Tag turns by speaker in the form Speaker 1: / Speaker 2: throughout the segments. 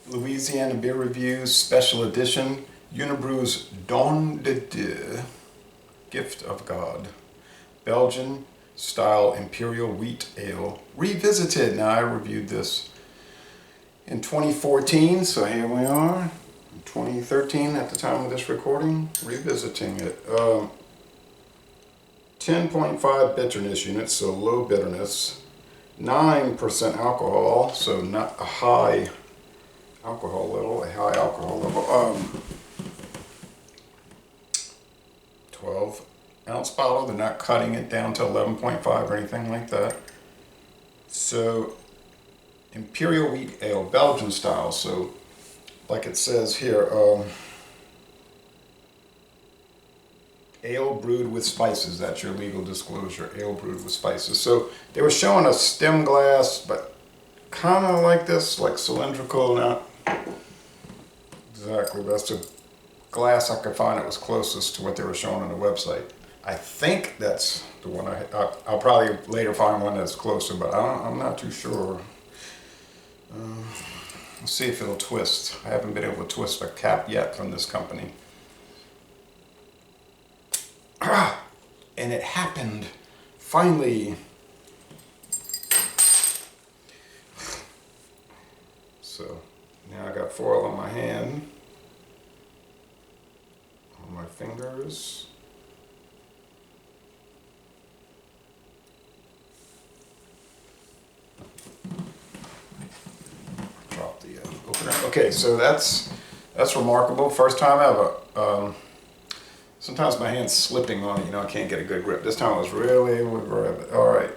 Speaker 1: Louisiana Beer Review Special Edition, Unibroue's Don de Dieu, Gift of God, Belgian style Imperial Wheat Ale, revisited. Now I reviewed this in 2014, so here we are, in 2013 at the time of this recording, revisiting it. 10.5 bitterness units, so low bitterness, 9% alcohol, so not a high alcohol level, 12-ounce bottle. They're not cutting it down to 11.5 or anything like that. So Imperial Wheat Ale, Belgian style. So like it says here, ale brewed with spices. That's your legal disclosure, ale brewed with spices. So they were showing a stem glass, but kind of like this, like cylindrical, not exactly. That's the glass I could find that was closest to what they were showing on the website. I think that's the one I'll probably later find one that's closer, but I'm not too sure. Let's see if it'll twist. I haven't been able to twist a cap yet from this company. And it happened, finally. So now I got foil on my hand, on my fingers. Drop the opener. Okay, so that's remarkable. First time ever. Sometimes my hand's slipping on it, I can't get a good grip. This time I was really able to grab it. All right.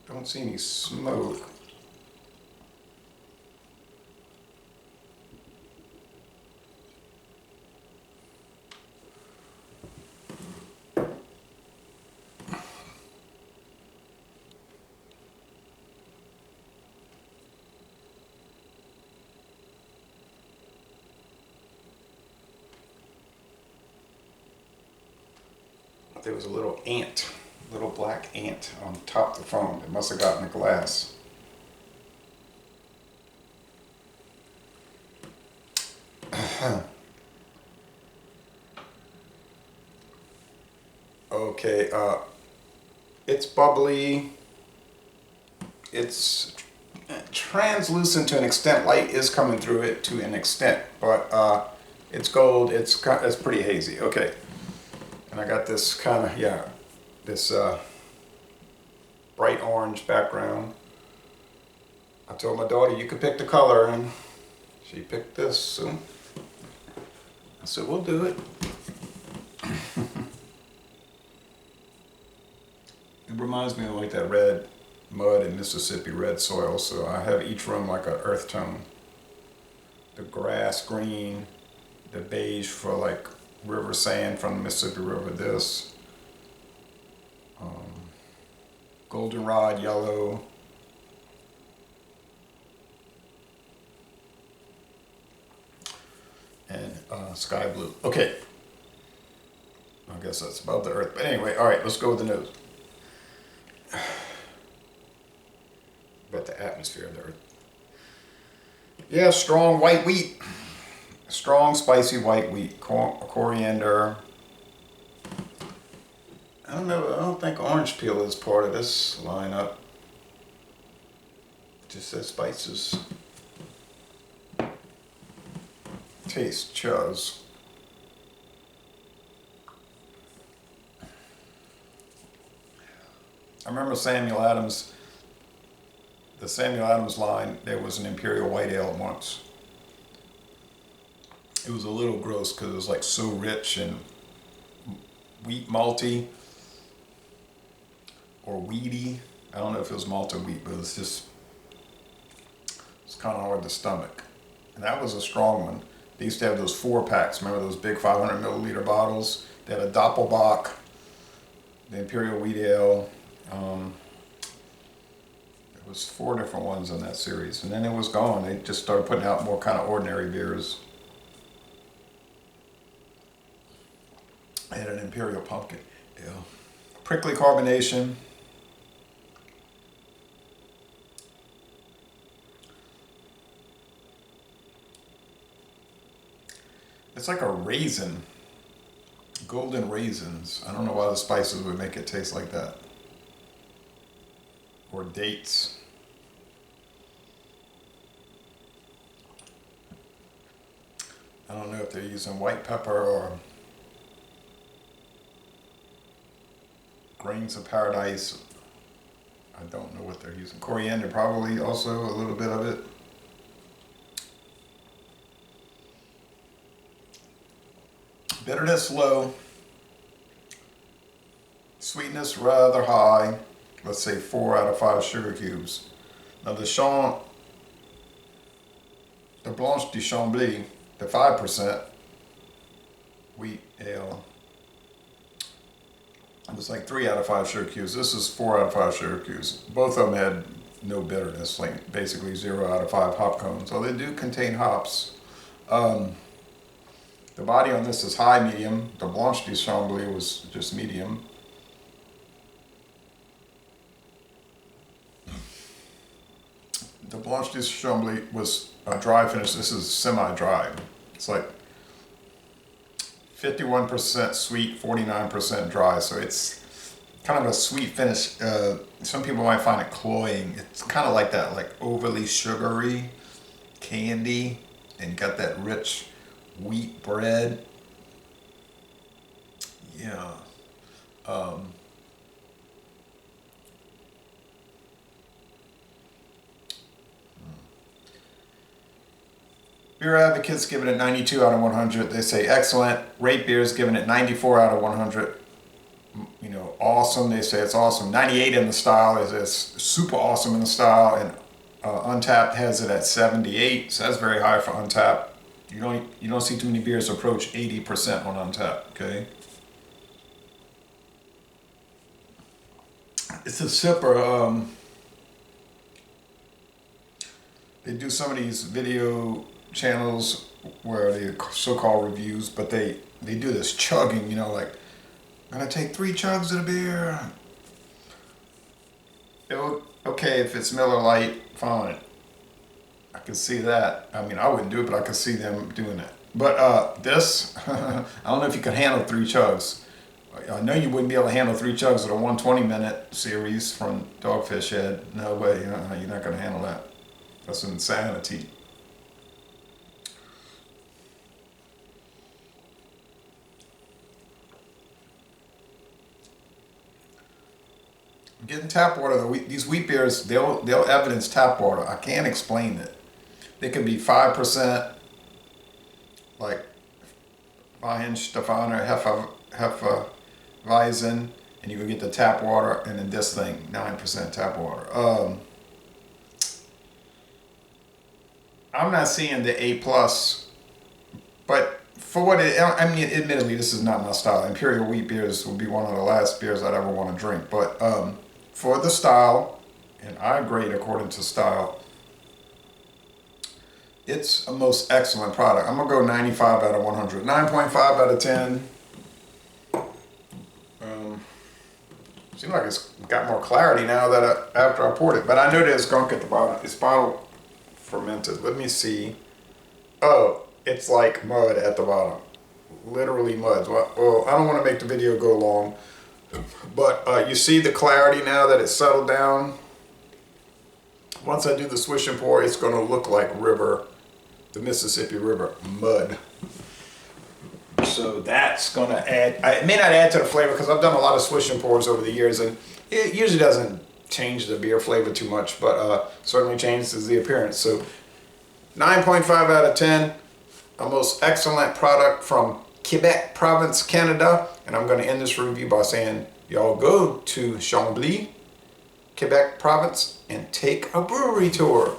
Speaker 1: Don't see any smoke. There was a little ant, little black ant on top of the foam. It must have gotten the glass. Okay, it's bubbly. It's translucent to an extent. Light is coming through it to an extent, but it's gold. It's pretty hazy. Okay. And I got this kind of, this bright orange background. I told my daughter, you could pick the color, and she picked this, so I said, we'll do it. It reminds me of like that red mud in Mississippi, red soil, so I have each room like an earth tone. The grass green, the beige for like river sand from the Mississippi River, this. Goldenrod yellow. And sky blue. Okay. I guess that's above the earth. But anyway, all right, let's go with the nose. About the atmosphere of the earth. Yeah, strong white wheat. Strong, spicy white wheat, coriander. I don't know, I don't think orange peel is part of this lineup. It just says spices. Taste, chuz. I remember Samuel Adams, the Samuel Adams line, there was an Imperial White Ale once. It was a little gross because it was like so rich and wheat malty or weedy. I don't know if it was malt or wheat, but it's kind of hard to stomach. And that was a strong one. They used to have those 4-packs. Remember those big 500 milliliter bottles? They had a Doppelbock, the Imperial Wheat Ale. There was 4 different ones in that series. And then it was gone. They just started putting out more kind of ordinary beers. I had an Imperial Pumpkin Ale. Prickly carbonation. It's like a raisin. Golden raisins. I don't know why the spices would make it taste like that. Or dates. I don't know if they're using white pepper or grains of paradise. I don't know what they're using. Coriander probably also, a little bit of it. Bitterness low. Sweetness rather high. Let's say 4 out of 5 sugar cubes. Now the Blanche de Chambly, the 5% wheat ale, it was like 3 out of 5 sugar cubes. This is 4 out of 5 sugar cubes. Both of them had no bitterness, like basically 0 out of 5 hop cones. So they do contain hops. The body on this is high medium. The Blanche de Chambly was just medium. The Blanche de Chambly was a dry finish. This is semi-dry. It's like 51% sweet, 49% dry. So it's kind of a sweet finish. Some people might find it cloying. It's kind of like that, like overly sugary candy, and got that rich wheat bread. Yeah. Beer advocates giving it 92 out of 100. They say excellent. Rate beers giving it 94 out of 100. You know, awesome. They say it's awesome. 98 in the style is super awesome in the style, and Untapped has it at 78. So that's very high for Untapped. You don't see too many beers approach 80% on Untapped. Okay. It's a sipper. They do some of these video channels where they so-called reviews, but they do this chugging, you know, like, I'm gonna take 3 chugs of the beer. Okay, if it's Miller Lite, fine. I can see that. I mean, I wouldn't do it, but I could see them doing it. But this, I don't know if you could handle 3 chugs. I know you wouldn't be able to handle 3 chugs of a 120-minute series from Dogfish Head. No way, you're not gonna handle that. That's insanity. Getting tap water, these wheat beers, they'll evidence tap water. I can't explain it. They could be 5%, like Weihenstephaner, Hefeweizen, and you can get the tap water, and then this thing, 9% tap water. I'm not seeing the A+, but for what I mean, admittedly, this is not my style. Imperial wheat beers will be one of the last beers I'd ever want to drink, but for the style, and I grade according to style, it's a most excellent product. I'm gonna go 95 out of 100, 9.5 out of 10. Seems like it's got more clarity now that after I poured it, but I know there's gunk at the bottom. It's bottle fermented. Let me see. Oh, it's like mud at the bottom, literally mud. Well, I don't want to make the video go long, but you see the clarity now that it's settled down. Once I do the swish and pour, it's going to look like river, the Mississippi River, mud. So that's going to add, it may not add to the flavor because I've done a lot of swish and pours over the years, and it usually doesn't change the beer flavor too much, but certainly changes the appearance. So 9.5 out of 10, a most excellent product from Quebec Province, Canada. And I'm going to end this review by saying, y'all go to Chambly, Quebec Province, and take a brewery tour.